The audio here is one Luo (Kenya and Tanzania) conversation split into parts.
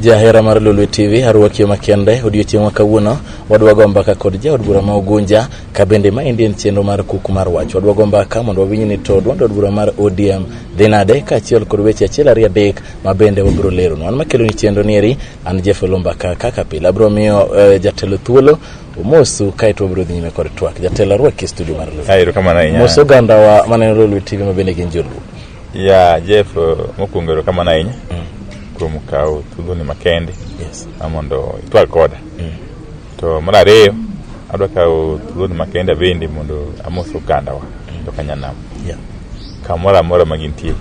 Jahera mar Lulu TV arwaki makende odiochieng' makawuono wadwa go mbaka kod jaod bura ma Ugunja ka bende ma indien chenro mar kuku mar wach wadwa go mbaka mondo wawinj ni to duond od bura mar ODM dhinade ka achiel kod weche achiel ariyo adek ma bende wabiro lero no an makelo ni chenro nieri an Jeffelo mbaka kaka pile abiro miyo jatelo thuolo umosu kaito wabiro dhi nyime kod twak jatelo arwaki studio mar Lulu. Ayiro kama na inya moso ganda wa maneno Lulu TV ma bende gin joluo ya Jeff mokuongero kama na inya kuom kawo thuolo ni makende amondo itwal koda to mar ariyo adwa kawo thuolo ni makende bende mondo amoso ganda wa to kanyanam kamora amora magintie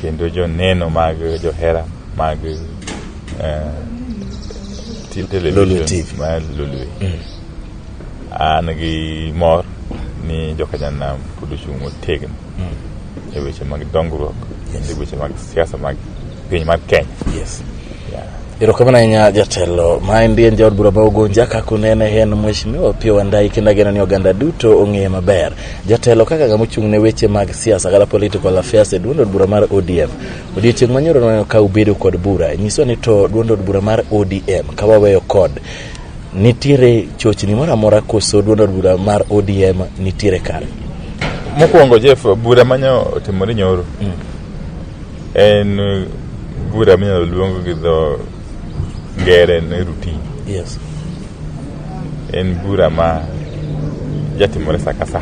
kendo jo neno mag johera mag television mag Lulu an gi mor ni jo kanyanam kudu chungo tegno e weche mag dongruok e weche mag siasa mag piny mar Kenya. Erokamana nya jatelo ma indien jaod bura ma Ugunja kaka unene hen mheshimiwa Opiyo Wandayi kendo ageno ni oganda duto ong'e maber. Jatelo kaka ng'ama ochung' ne weche mag siasa kata political affairs e duond od bura mar ODM. Odiochieng' manyoro no ka ubedo kod bura nyiso ni to duond od bura mar ODM ka waweyo kod nitiere chochni moro amora koso duond od bura mar ODM nitiere kare. Mokwongo Jeff bura manyo otimore nyoro en bura minyalo luongo gi dho ngere ne routine. En bura ma jatimore saka sa.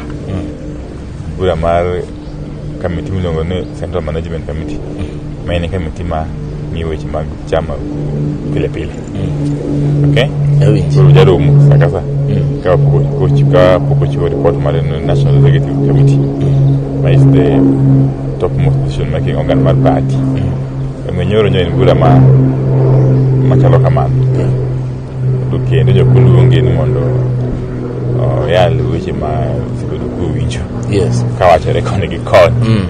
Bura mar committee miluongo ni Central Management Committee. Ma en committee ma ng'iyo weche mag chama pile pile. Okay? Bura jaromo saka sa. Ka poko chiwo report mar National Executive Committee. Ma is the topmost decision making organ mar party. Nyoro nyo en bura machalo kamano. Kendo jokuluongi ni mondo yal weche ma sibedo kuwinjo. Kawachore koni gi koni.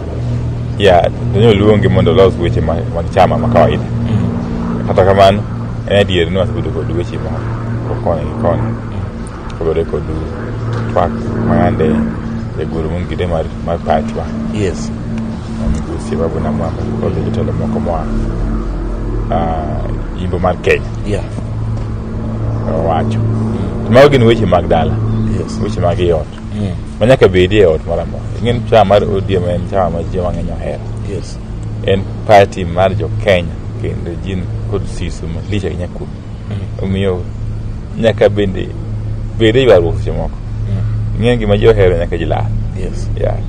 Donyo luongi mondo los weche mag chama ma kawaida. Kata kamano, en adier ni wasibedo kod weche ma koni gi koni. Kogore kod twak mang'ande e guru mungide mar party wa. Migusi babu na mwamba kode jitelo moko mwa imbo mar Kenya wacho tumawagin weche mag dala weche mag yot manyaka bedi e ot mara mora ingen chama mar ODM en chama ma ji mang'eny ohero en party mar jo Kenya kendo jin kod siso malicha nyaku omiyo nyaka bende ywaruok seche moko ingen gima ji ohero nyaka ji lal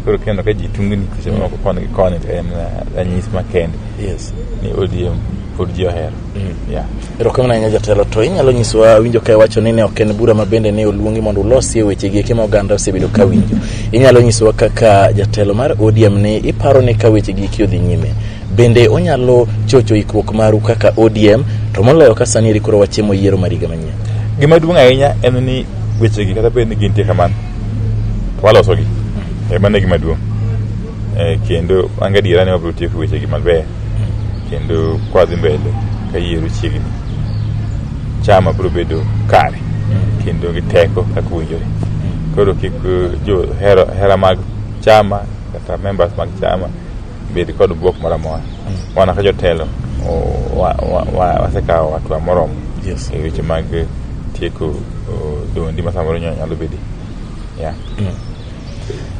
koro kendo ka ji tungni seche moko koni gi koni en ranyisi makende ni ODM pod ji ohero. Erokamana nya jatelo to inyalo nyisowa winjo ka wacho ni ne ok en bura ma bende ne oluongi mondo ulosie weche gi kema oganda osebedo ka winjo. Inyalo nyisowa kaka jatelo mar ODM ne iparo ni ka weche gi odhi nyime bende onyalo chocho ikruok maru kaka ODM to moloyo ka sani ri koro wachemo yiero mariga manyien. Gima duong' ahinya en ni weche gi kata bende gintie kamano waloso gi mane gima duong' kendo angadiera ne wabiro tieko weche gi maber kendo kwa dhi mbele ka yiero chiegni chama biro bedo kare kendo gi teko kaka winjore. Koro kik jo hera mag chama kata members mag chama bed kod buok moro amora. Wana ka jotelo wasekawo watu moromo e weche mag tieko dondi masamoro nyalo bedi.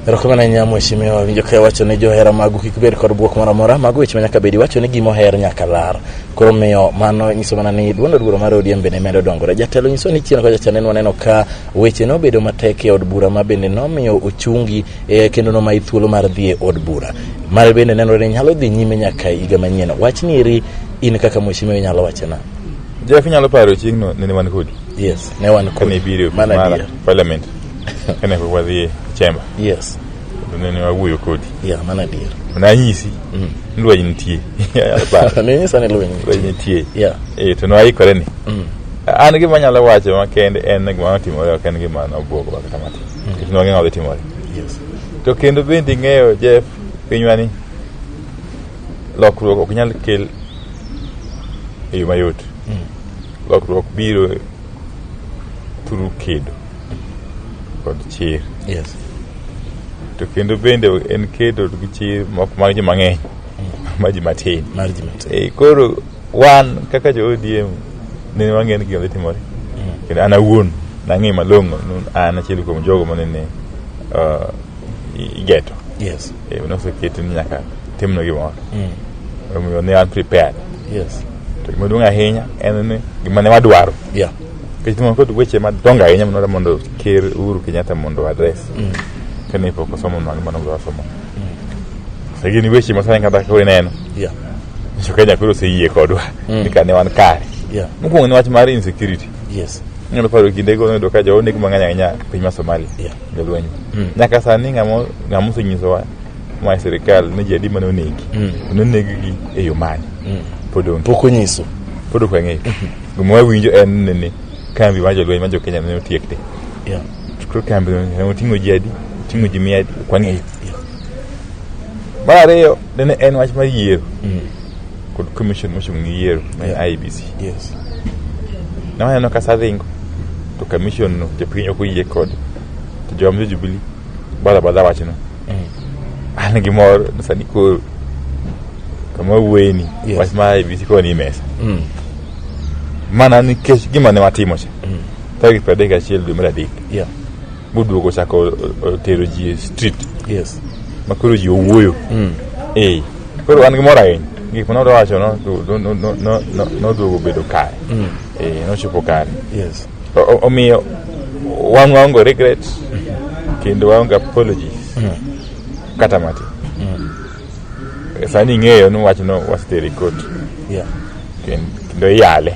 Erokamana nya mheshimiwa winjo ka wacho ne johera magu kik bed kod buok moro amora magu weche manyaka bedi wacho ni gimo her nyaka lar koro miyo mano nyiso mana ni duond od bura mar ODM bende medo dongore. Jatelo nyiso ni chien ka chaneno waneno ka weche no bedo matek e od bura ma bende no miyo ochungi kendo no mai thuolo mar dhi e od bura mar bende nenore ni nyalo dhi nyime nyaka higa manyien. Wach ni ri in kaka mheshimiwa nyalo wachana Jeff nyalo paro chieng'no ne wan kodi. Ne wan kodi. Kane biro mar parliament kane ko wadhi chamber. Ne wawuoyo kodi. Mana dier. Na nyisi lweny nitie. Ne nyisa ne lweny nitie. To no aikore ni. An gima nyalo wacho makende en gima timore ok en gima nobuogo kata matin. No ng'eyo dhi timore. To kendo bende ng'eyo Jeff pinywani lokruok ok nyal kel e yo mayot. Lokruok biro through kedo kod chir. To kendo bende en kedo gi chir mok mag ji mang'eny ma ji matin. Koro wan kaka jo ODM ne wangen gi gima timore kendo ana wuon nang'e malong'o an achiel kuom jogo manene igeto yes noseketo ni nyaka timno gimoro omiyo ne an prepared yes to gima duong' ahinya en ni gima ne wadwaro kech kod weche madongo ahinya mondo ker Uhuru Kenyatta mondo address kane pok osomo gima nodwa somo sagini weche masani kata koro neno nyiso Kenya koro oseyie kodwa ni kane wan kare mokwongo ni wach mar insecurity nyalo paro kinde go noyudo ka jo nek mang'eny ahinya piny mar Somalia jolweny nyaka sani ng'ama osenyisowa ma sirikal ni ji adi mane onegi nonegi e yo mane pok onyiso pod ok wang'eyo gima wawinjo en ni kambi mar jolweny ma jo Kenya ne otiek te koro kambi no oting'o ji adi oting'o ji 100 ok wang'eyo mar ariyo ne en wach mar yiero kod commission mochung' ni yiero IEBC nawaneno ka sadhingo to commission no jopiny ok oyie kod to jom Jubilee badha wachno an gimoro sani koro kama wuoyeni wach ma IEBC koni mesa mana nikech gima ne watimo cha tarik 31 dwe mar adek buduogo chako tero ji street ma koro ji owuoyo koro an gimoro ahinya gik mane wacho noduogo bedo kare nochopo kare omiyo wan waonge regret kendo waonge apologies kata matin sani ing'eyo ni wachno wasetero kot kendo iyale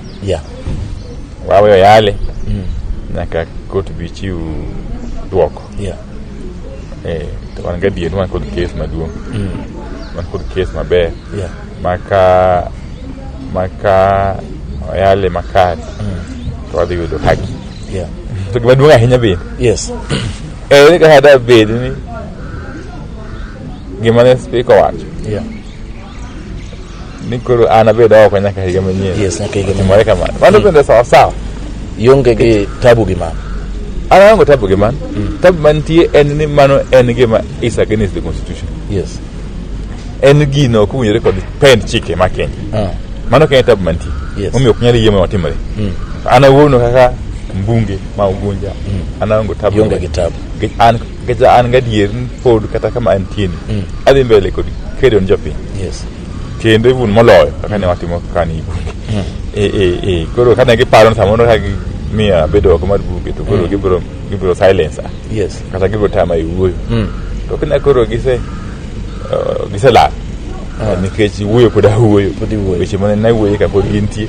waweyo yale nyaka kot bi chiw duoko to wan gadier wan kod kes maduong' wan kod kes maber maka oyale makare to wadhi yudo haki to gima duong' ahinya bende ni kaka da bed ni gima ne spika owacho ni koro an abedo oko nyaka higa manyien timore kamano mano bende sawasawa ionge gi tabu gi mano an aonge tabu gi mano tabu mantie en ni mano en gima is against the constitution en gino ok owinjore kod pend chike ma Kenya mano kenya tabu mantie omiyo ok nyal yie mondo otimore an awuono kaka mbunge ma Ugunja an aonge tabu ionge gi tabu an gadier pod kata kama antieni adhi mbele kod kedo ni jopiny kendo even moloyo kaka ne watimo kani bunge koro kane giparo samoro ka gimiya bedo oko mar bunge to koro gibiro silence kata gibiro tama e wuoyo to kane koro giselal nikech wuoyo pod awuoyo weche mane nawuoyo ka pod gintie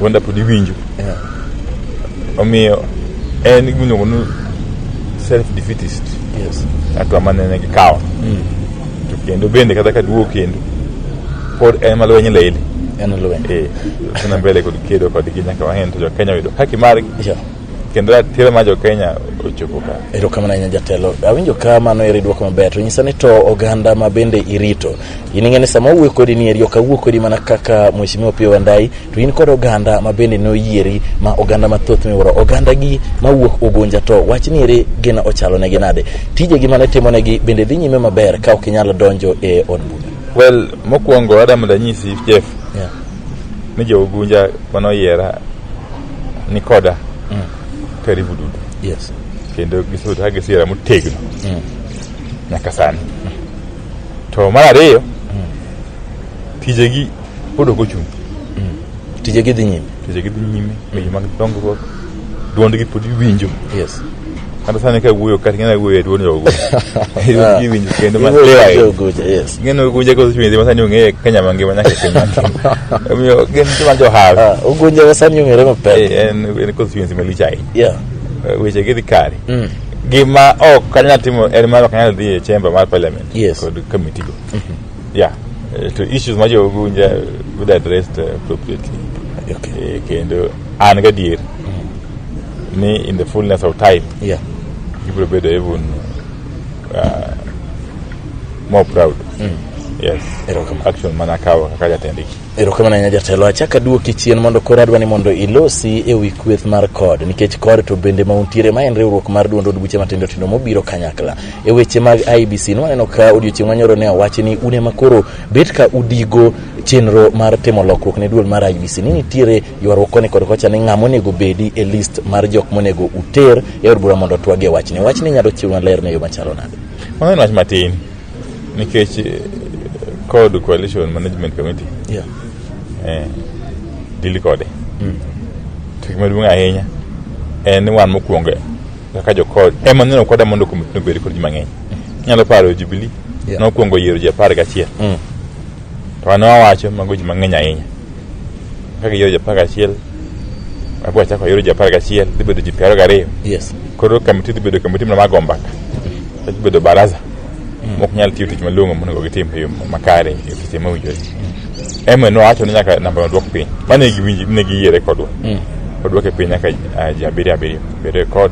wanda pod iwinjo omiyo en gimiluongo ni self defeatist atwa manene gikawo to kendo bende kata ka duo kendo pod en malwenye lele kuna mbele kod kedo kod nyaka wang'en to jo Kenya yudo haki margi kendo ratiro ma jo Kenya ochopo ka erokamano ahinya jatelo awinjo ka mano eri duoko maber to nyisa ni to oganda ma bende irito in ing'e ni sama owuok kodi ni eri ok awuok kodi mana kaka Mheshimiwa Opiyo Wandayi to in kod oganda ma bende noyieri ma oganda mathoth miwuoro oganda gi mawuok Ugunja to wach ni eri gina ochalo negi nade tije gi mane timo negi bende dhi nyime maber ka ok inyalo donjo e od bura mokwongo Adam danyisi chef ni jo Ugunja manoyiera ni koda karibu dudu kendo gisudo hage sira motegno nyaka sani to mar ariyo tijegi pod ok ochung tijegi dhi nyime weche mag dongruok duondgi pod iwinjo kata sani ka wuoyo kata ng'ena wuoyo e duond jo Ugunja iwinjo kendo ng'eno Ugunja kosechunyedhi masani ong'eye Kenya mangima nyaka Kenya omiyo gin joma johawi Ugunja masani ong'ere mapek en kosechunyedhi malich ahinya weche gi dhi kare gima ok kanyal timo en mar ok nyal dhi e chamber mar parliament kod committee go to issues ma jo Ugunja would addressed appropriately kendo an gadier ni in the fullness of time gibiro bedo even more proud Yes. Action mana kawa kaka jatendiki. Erokamano ahinya jatelo. Achaka duoki chien mondo koro adwa ni mondo ilosi e wi kweth mar kod nikech kod to bende mauntiere ma en riwruok mar duond od buche matindo tindo mobiro kanyakla e weche mag IBC. Nwaneno ka odiochieng' manyoro ne owachi ni une makoro bet ka udigo chenro mar timo lokruok ne duol mar IBC. Ni nitiere ywaruok koni kod kocha ni ng'ama onego bedi e list mar jok monego uter e od bura mondo twage wachni. Wachni nyalo chiwo maler ne yo machalo nade? Mano en wach matin nikech Code Coalition Management Committee dili kode tik maduong' ahinya en wan mokwongo kaka jo kod ema neno koda mondo komiti no bed kod ji mang'eny. Nyalo paro Jubilee nokwongo yiero ji 11 to an wawacho mago ji mang'eny ahinya kaka yiero ji 11 abwa chako yiero ji 11 dhi bedo ji 22. Yes. Koro komiti dhi bedo komiti mar go mbaka dhi bedo baraza mok nyal tiyo tich malong'o mondo gitim e yo makare e seche mowinjore. Ema no wacho ni nyaka namba dwok piny mane giwinji ne giyiere kodwa kodwa ke piny nyaka ji 7 bere kod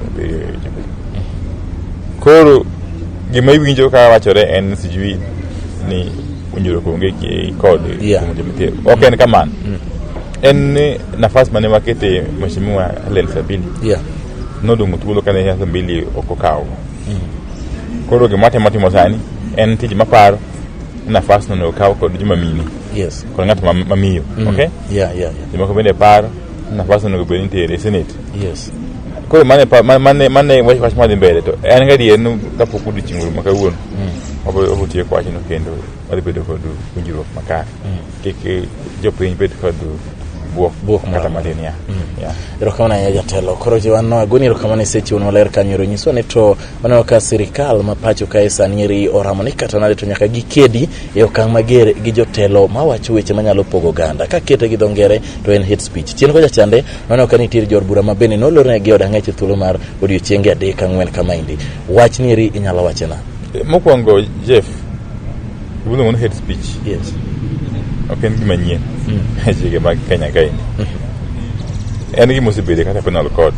koro gima iwinjo ka wachore en sijui ni unjuro konge ki kod kumujemite ok en kamano en nafasi mane wakete mheshimiwa Helen Sabini nodongo thuolo kane higa 2 okokawo. Koro gima timo sani en tij maparo nafasi no okawo kod juma mini. Yes. Kod ng'at mamiyo. Okay? Yeah. Joma ko bende paro nafasi no bende nitie Senate. Yes. Koro mane wach madhi mbele to en gadi en kapok odiochieng' ma kawuono. Obo tiyo kwa chino kendo wadhi bedo kod winjruok makare. Kik jopiny bed kod buok kata matin ya. Erokamano ahinya jatelo. Koro jiwanno agoni erokamano seche uno ler kanyo nyiso ne to waneno ka sirikal ma pacho kae sani eri oramo ni kata nade to nyaka gikedi e okang' mager gi jotelo mawacho weche manyalo pogo oganda ka kete gi dho ngere to en hate speech. Chien ko jachande waneno ka nitiere jor bura ma bende nolorne gi od ang'ech thuolo mar odiochienge 3-4 kama indi. Wach ni eri inyalo wachena. Mokwongo Jeff ibulo mon hate speech. Yes. Ok en gima nyien chike mag Kenya kae en gima osebede kata penal code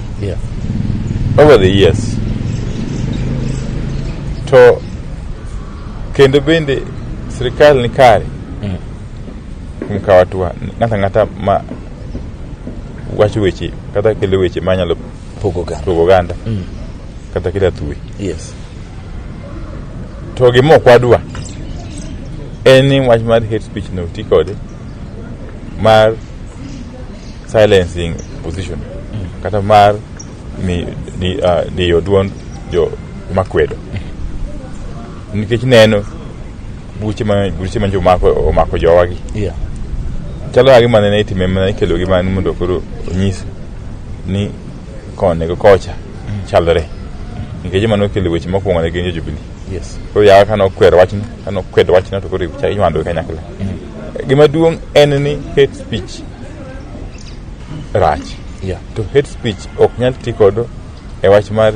over the years to kendo bende sirikal ni kare kumka watu ng'ata ma wacho weche kata kele weche manyalo pogo ganda kata kila tuwe. Yes. To gima okwadwa any wach mar hate speech no tikode mar silencing position kata mar ni yoduon jo makwedo nikech neno buche manjo omako jowagi chalo agi manene itime mana ikelo gi mani mondo koro onyis ni kone go kocha chalre nikech mano kelo weche mokwongo ne gin Jubilee. Yes. Koro yawa kano kwedo wachno to koro iwando kanyakla. Gima duong' en ni hate speech rach. To hate speech ok nyal ti kodo e wach mar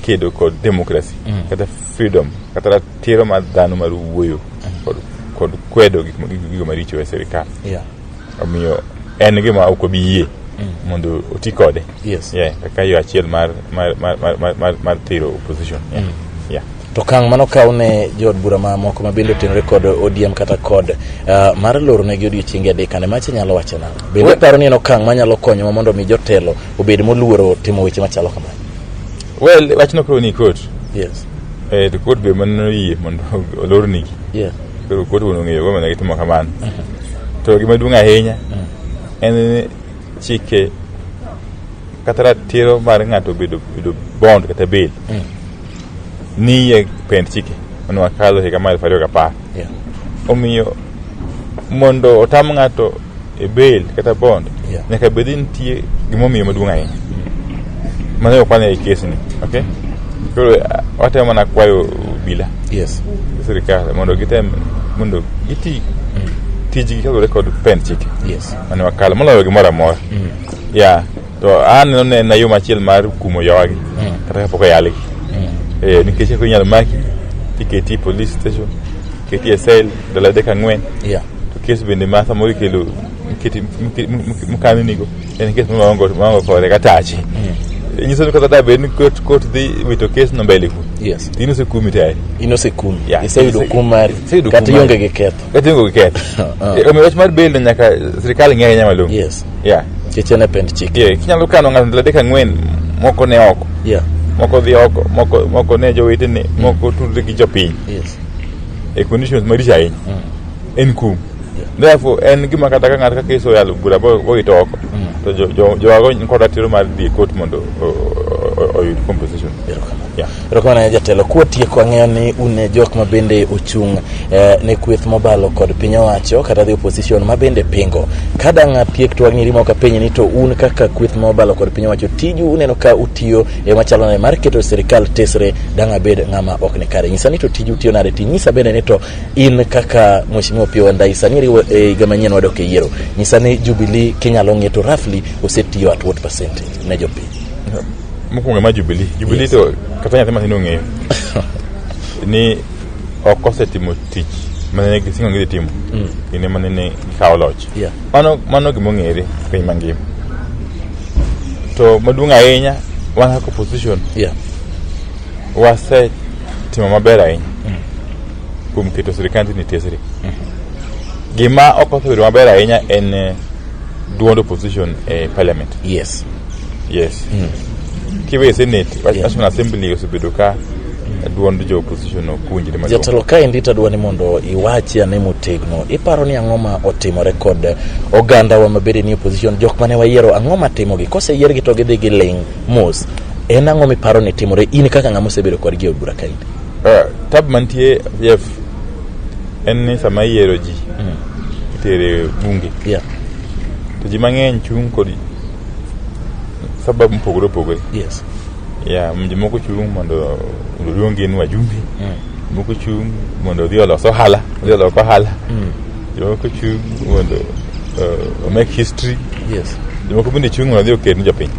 kedo kod democracy kata freedom kata ratiro mar dhano mar wuoyo kod kwedo gigo maricho e sirikal. Omiyo en gima ok obi yie mondo oti kode. Kaka yo achiel mar tero opposition. To kang' mano kawne jod bura ma moko ma bende otenore kod ODM kata kod mar loro ne gi odiochienge 3 kane mache nyalo wacho nang'o? Bende paro ni en okang' manyalo konyo mondo mi jotelo obed moluoro timo weche machalo kamano. Well, wachno koro ni court. Yes. To court be mano yie mondo olor nigi. Koro court wono ng'eyo go mana gitimo kamano. To gima duong' ahinya en chike kata ratiro mar ng'ato bedo bond kata bail. Ni e pend chike mano wakalo higa mar 2010. Omiyo mondo otam ng'ato e bail kata bond nyaka bedi nitie gimomiyo maduong' ahinya mano okwane e case ni. Okay, koro watemo mana kwayo bila sirikal mondo gitem mondo giti tijgi kaluwore kod pend chike mano wakalo moloyo gimoro amora. To an ne yo machiel mar kumo jowagi kata kapok oyalgi. Nikech ko inyalo maki tiketi police station keti sel dala 4 to kes bende ma samoro kelo keti mukani nigo en kes mango kore katachi nyiso ni kata bende court dhi wito kes no mbele ku Yes. Ino se kumi tayari. Ino se kumi. Yeah. Iseyudo kum mari. Kata ionge gi ketho. Kata ionge gi ketho. Omiyo wach mar bail nyaka sirkal ng'e ahinya malong'o. Yes. Yeah. Cheche ne pend chik. Yeah. Kinyalo kano ng'ato 34 moko ne oko. Yeah. Moko dhi oko, moko ne jowetene, moko tudre gi jopiny. Yes. E conditions maricho ahinya. En kum. Therefore, en gima kata ka ng'ato ka keso yalo bura bo ito oko. To jowago nkoda tiro mar dhi court mondo oyud compensation. Erokamano jatelo, kwatieko ang'eyo ni une jok ma bende ochung' ne kweth mobalo kod piny owacho kata the opposition ma bende pingo. Kada ng'atiek to wang'iri moko penye ni to un kaka kweth mobalo kod piny owacho tiju uneno ka utiyo machalo ne mar keto sirikal tesre dang' abed ng'ama ok ne kare. Nyisa ni to tiju utiyo nade, nyisa bende ni to in kaka Mheshimiwa Opiyo Wandayi sani riwo higa manyien wadok e yiero. Nyisa ni Jubilee kinyalo ng'e to roughly osetiyo at what percentage ne jopiny? Mokwongo ma Jubilee yes. To kata nyathi matin ong'eyo ni ok osetimo tich mane gisingo gidhi timo kinde mane ne kawo loch. Mano gimong'ere piny mangima. To maduong' ahinya wan kaka opposition wasetimo maber ahinya kuom keto sirikal ni tesre. Gima ok osebedo maber ahinya en duond opposition e parliament. Yes. Kiwe Senate, National Assembly osebedo ka duond jo opposition okunjire maduong'. Jatelo ka indita dwani mondo iwachi ane motegno, iparo ni ang'o ma otimore kod oganda wa mabede ni opposition, jok mane wayiero ang'o ma timogi, kose yiergi to gidhi gi ling mos, en ang'o miparo ni timore in kaka ng'ama osebedo kod gi od bura kainde? Tab mantie en ni sama yiero ji itere bunge. To ji mang'eny chung' kod sababu mpogore opogore. Yes. Mji moko chung' mondo luongi ni wajumbe. Moko chung' mondo odhi olos ohala, Moko chung' mondo make history. Yes. Moko bende chung' mondo odhi okel ni jopiny.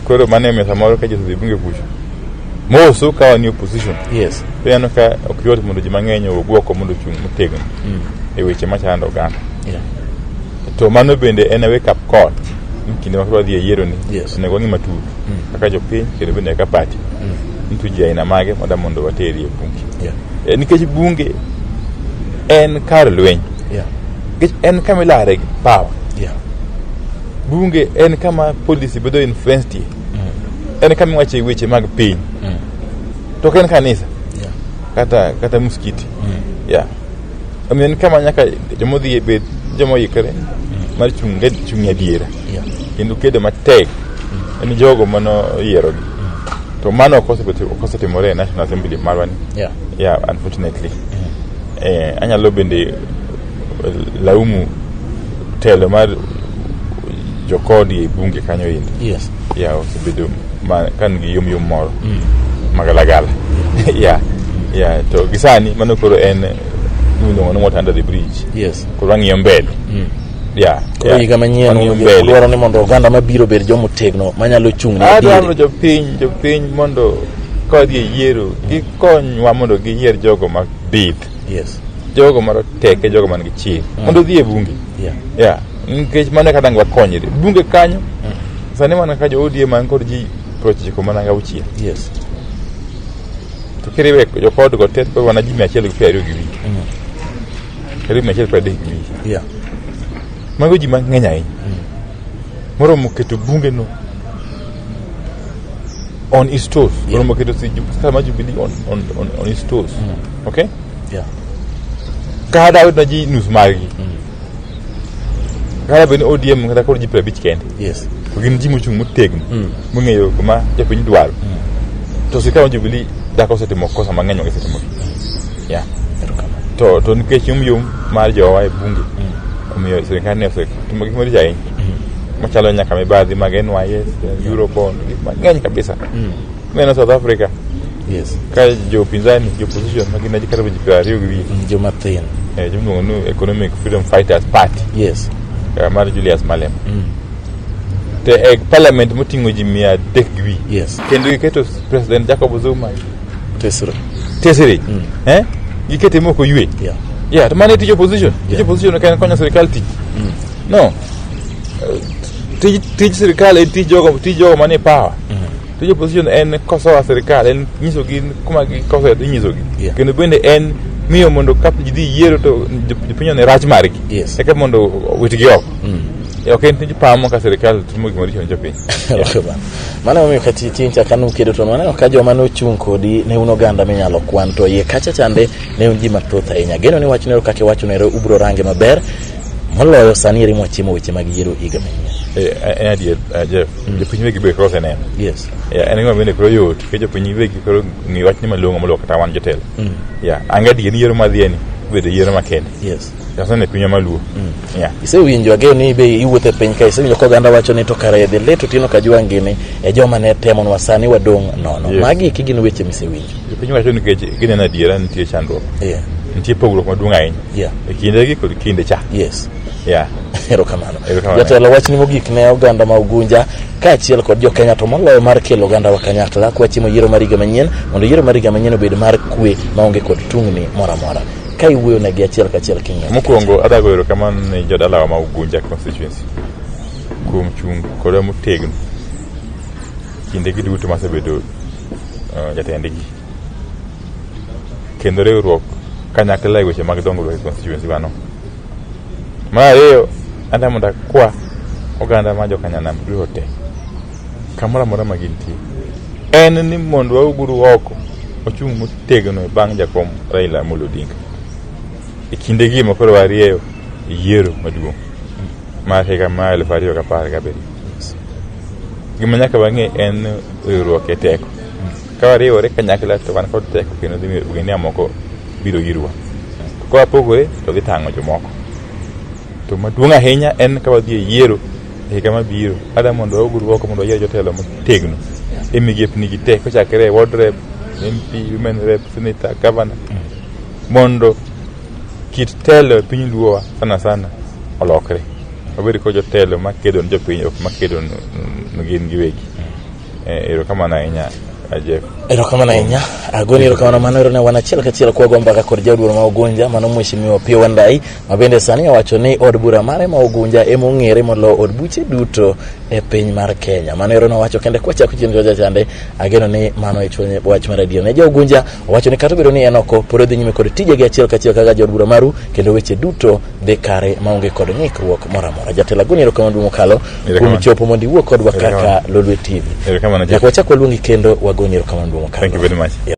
Koro mane mesa moro ka jotudhi bunge kucho. Moso kawa ni opposition. Yes. Peno ka ok yot mondo ji mang'eny ogwoko mondo chung' motegno e weche machando oganda. To mano bende en a wake up call. Kinde ma kwadhi e yiero ni onego ng'i matut kaka jopiny kendo bende kaka party nitu ji aina mage mondo wateri e bunge. Nikech bunge en kar lweny. Nikech en kama ilare gi power. Bunge en kama policy bedo influenced. En kama iwache weche mag piny. To en kanisa kata muskiti. En kama nyaka jomodhi bed jomoikre mar chung' adiera kendo kedo matek en jogo mano yierogi. To mano okosetimore e National Assembly marwa ni. Unfortunately. Anyalo bende laumu telo mar jokodi e bunge kanyo indi. Osebedo kan gi yom moro magalagala. To gisani mano koro en no what under the bridge. Koro ang'iyo mbele. Higa manyien dwaro ni mondo oganda mabiro bed jomotegno manyalo chung' ne adier. Adwaro jopiny mondo kodhi e yiero gikonywa mondo giyier jogo ma bith. Jogo maroteke, jogo man gi chir mondo dhi e bunge. Nikech mano kata ngwa konyre bunge kanyo. Sani mana ka jo ODM man kod ji 96 mana ga uchiel. To kiriwe jokod go tet ko wana ji 120 gi wiki. Karibu 130 gi wiki. Mago ji mang'eny ahinya. Moromo keto bunge no on its toes. Moromo keto sama Jubilee on its toes. Okay? Kada na ji nus margi. Kada beni ODM kata koro ji 50 kende. Gin ji mochung' motegno. Mong'eyo kuma jopiny dwaro. To sikawa Jubilee dako setimo kosa mang'eny osetimo. To nikech yum mar jowa e bunge. Omiyo sirikal ne osetimo gik maricho ahinya. Machalo nyaka mibadhi mag NYS, Eurobond, gik mang'eny kabisa. Neno South Africa. Ka jopinzani, opposition magina ji karibu ji 20 gi wiki. Jomathin. Jomluongo ni Economic Freedom Fighters Party. Mar Julius Malema. Te parliament moting'o ji 300 gi wiki. Kendo giketo President Jacob Zuma tesre. Gikete moko ywe. To mane tij opposition. Tij opposition kan konyo sirikal tich. No. Tij sirikal en tij jogo mane power. to jo position en koso serikal en nyiso gi kuma gi koso e nyiso gi kendo bende en miyo mondo kap ji di yiero to pinyo ne rach margi e ka mondo witgi oko ok en tij pamo ka serikal timo gimoro chon jopiny mano omiyo kati tincha kanu kedo to maneno ka joma nochung' kodi ne un oganda minyalo kwan to iye kacha chande ne un ji mathoth ahinya geno ni wach nero kake wacho nero ubro range maber moloyo sani eri mwachimo weche mag yiero higa manyien en adier Jeff jopiny wegi be kose neno en gima bende koro yot ke jopiny wegi koro ng'i wach ni malong'o moloyo kata wan jotelo ang' adier ni yiero madhieni bedo yiero makende jasane pinywa maluo isewinjo ageo ni be iwuothe piny ka isewinjo ka oganda wacho ni to kare dhi leto tino ka jwangini e joma ne temonwa sani wadong' nono magi gin weche misewinjo jopiny wacho nikech gineno adiera nitie chandruok nitie pogruok maduong' ahinya e kindegi kod kinde cha erokamano jatelo wach ni mogik ne oganda ma Ugunja kaachiel kod jo Kenya to moloyo mar kelo oganda wa kanyakla kwachimo yiero mar higa manyien mondo yiero mar higa manyien obed mar kwe maonge kod tungni moro amora ka iwuoyo negi achiel kachiel king'e mokwongo adago erokamano ne jodalawa ma Ugunja constituency kuom chung' kodwa motegno kindegi duto masebedo jatendgi kendo riwruok kanyakla e weche mag dongruok e constituency wano. Mar ariyo anda mondo akwa oganda ma jokanyanam duto te kamoro amora ma gintie en ni mondo wauguru oko ochung' motegno bang' jakom Raila Amolo Odinga e kindegi ma koro warieyo yiero maduong' mar higa ma 2017 gima nyaka wang'e en riwruok e teko ka wariwore kanyakla to wan kod teko kendo dhi miyo gini moko biro yirwa ka wapogore to dhi tang'o jomoko to maduong' ahinya en ka wadhi e yiero e higa mabiro ada mondo wauguru oko mondo wayier jotelo motegno e migepni gi te kochakre ward rep, MP, women rep, senator, governor mondo kit telo e piny luowa sana olokre wabed ko jotelo makedo ne jopiny ok makedo gin giwegi erokamano ahinya Jeff. Erokamano ahinya agoni erokamano mano ero ne wan achiel kachiel kwago mbaka kod jaduoro ma Ugunja mano mheshimiwa Opiyo Wandayi mabende sani owacho ni od bura mare ma Ugunja ema ong'ere molo od buche duto e piny mar Kenya. Mano ero nowacho kende kwachako chenro jachande ageno ni mano e chunye wach mar adier ne jo Ugunja owacho ni kata bedo ni en oko pod dhi nyime kod tijegi achiel kachiel kaka jod bura maru kendo weche duto dhi kare maonge kod ng'ikruok moro amora. Jatelo agoni erokamano mokalo kuom chopo mondo iwuo kodwa kaka Lolwe TV. Erokamano. Nyaka wachak waluongi kendo wagoni erokamano mokalo. Thank you very much.